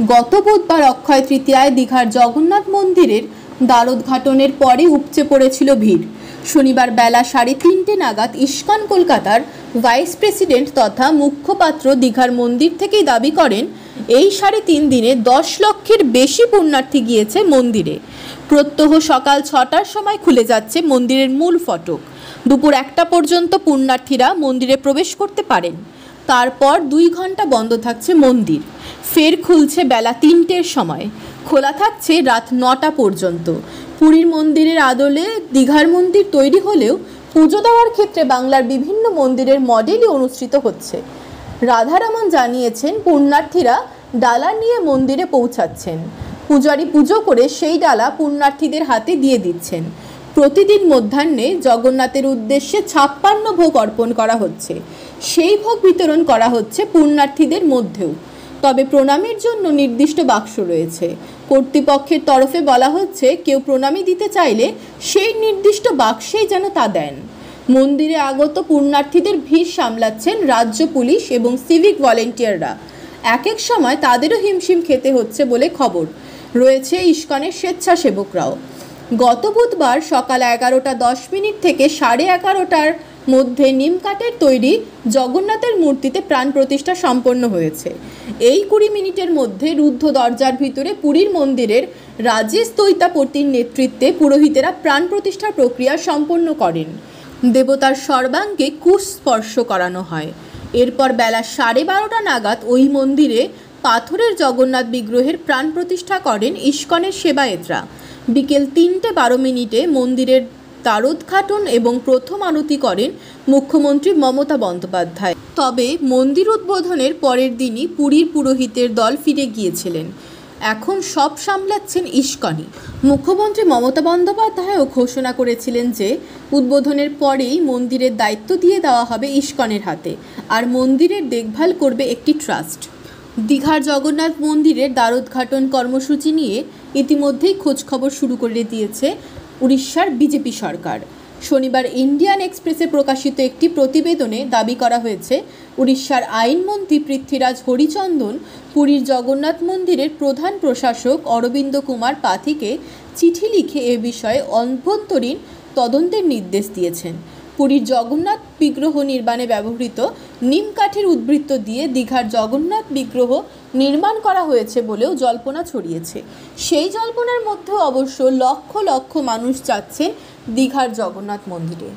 গত বুধবার অক্ষয় তৃতীয়ায় দীঘার জগন্নাথ মন্দিরের দ্বারোদ্ঘাটনের পরে উপচে পড়েছিল ভিড়। শনিবার বেলা 3:30 নাগাদ ইস্কন কলকাতার ভাইস প্রেসিডেন্ট তথা মুখপাত্র দীঘার মন্দির থেকেই দাবি করেন, এই 3.5 দিনে 10 লক্ষের বেশি পুণ্যার্থী গিয়েছে মন্দিরে। প্রত্যহ সকাল 6টার সময় খুলে যাচ্ছে মন্দিরের মূল ফটক। দুপুর 1টা পর্যন্ত পুণ্যার্থীরা মন্দিরে প্রবেশ করতে পারেন। তারপর 2 ঘন্টা বন্ধ থাকছে মন্দির, ফের খুলছে বেলা 3টের সময়, খোলা থাকছে রাত 9টা পর্যন্ত। পুরীর মন্দিরের আদলে দীঘার মন্দির তৈরি হলেও পুজো দেওয়ার ক্ষেত্রে বাংলার বিভিন্ন মন্দিরের মডেলই অনুসৃত হচ্ছে। রাধারমন জানিয়েছেন, পুণ্যার্থীরা ডালা নিয়ে মন্দিরে পৌঁছাচ্ছেন, পূজারী পুজো করে সেই ডালা পুণ্যার্থীদের হাতে দিয়ে দিচ্ছেন। প্রতিদিন মধ্যাহ্নে জগন্নাথের উদ্দেশ্যে 56 ভোগ অর্পণ করা হচ্ছে, সেই ভোগ বিতরণ করা হচ্ছে পুণ্যার্থীদের মধ্যেও। তবে প্রণামীর জন্য নির্দিষ্ট বাক্স রয়েছে। কর্তৃপক্ষের তরফে বলা হচ্ছে, কেউ প্রণামী দিতে চাইলে সেই নির্দিষ্ট বাক্সেই যেন তা দেন। মন্দিরে আগত পুণ্যার্থীদের ভিড় সামলাচ্ছেন রাজ্য পুলিশ এবং সিভিক ভলেন্টিয়াররা। এক এক সময় তাদেরও হিমশিম খেতে হচ্ছে বলে খবর। রয়েছে ইস্কনের স্বেচ্ছাসেবকরাও। গত বুধবার সকাল 11:10 থেকে 11:30টার মধ্যে নিমকাঠের তৈরি জগন্নাথের মূর্তিতে প্রাণ প্রতিষ্ঠা সম্পন্ন হয়েছে। এই 20 মিনিটের মধ্যে রুদ্ধ দরজার ভিতরে পুরীর মন্দিরের রাজেশ দৈতাপতির নেতৃত্বে পুরোহিতেরা প্রাণ প্রতিষ্ঠার প্রক্রিয়া সম্পন্ন করেন। দেবতার সর্বাঙ্গে কুশ স্পর্শ করানো হয়। এরপর বেলা 12:30 নাগাদ ওই মন্দিরে পাথরের জগন্নাথ বিগ্রহের প্রাণ প্রতিষ্ঠা করেন ইস্কনের সেবায়েতরা। বিকেল 3:12 মন্দিরের দ্বারোদ্ঘাটন এবং প্রথম আরতি করেন মুখ্যমন্ত্রী মমতা বন্দ্যোপাধ্যায়। তবে মন্দির উদ্বোধনের পরের দিনই পুরীর পুরোহিতের দল ফিরে গিয়েছিলেন। এখন সব সামলাচ্ছেন ইস্কনই। মুখ্যমন্ত্রী মমতা বন্দ্যোপাধ্যায়ও ঘোষণা করেছিলেন যে উদ্বোধনের পরেই মন্দিরের দায়িত্ব দিয়ে দেওয়া হবে ইস্কনের হাতে, আর মন্দিরের দেখভাল করবে একটি ট্রাস্ট। দীঘার জগন্নাথ মন্দিরের দ্বারোদ্ঘাটন কর্মসূচি নিয়ে ইতিমধ্যেই খোঁজখবর শুরু করে দিয়েছে উড়িষ্যার বিজেপি সরকার। শনিবার ইন্ডিয়ান এক্সপ্রেসে প্রকাশিত একটি প্রতিবেদনে দাবি করা হয়েছে, উড়িষ্যার আইনমন্ত্রী পৃথ্বীরাজ হরিচন্দন পুরীর জগন্নাথ মন্দিরের প্রধান প্রশাসক অরবিন্দ কুমার পাথিকে চিঠি লিখে এ বিষয়ে অভ্যন্তরীণ তদন্তের নির্দেশ দিয়েছেন। পুরীর জগন্নাথ বিগ্রহ নির্মাণে ব্যবহৃত নিমকাঠের উদ্বৃত্ত দিয়ে দীঘার জগন্নাথ বিগ্রহ নির্মাণ করা হয়েছে বলেও জল্পনা ছড়িয়েছে। সেই জল্পনার মধ্যেও অবশ্য লক্ষ লক্ষ মানুষ যাচ্ছেন দীঘার জগন্নাথ মন্দিরে।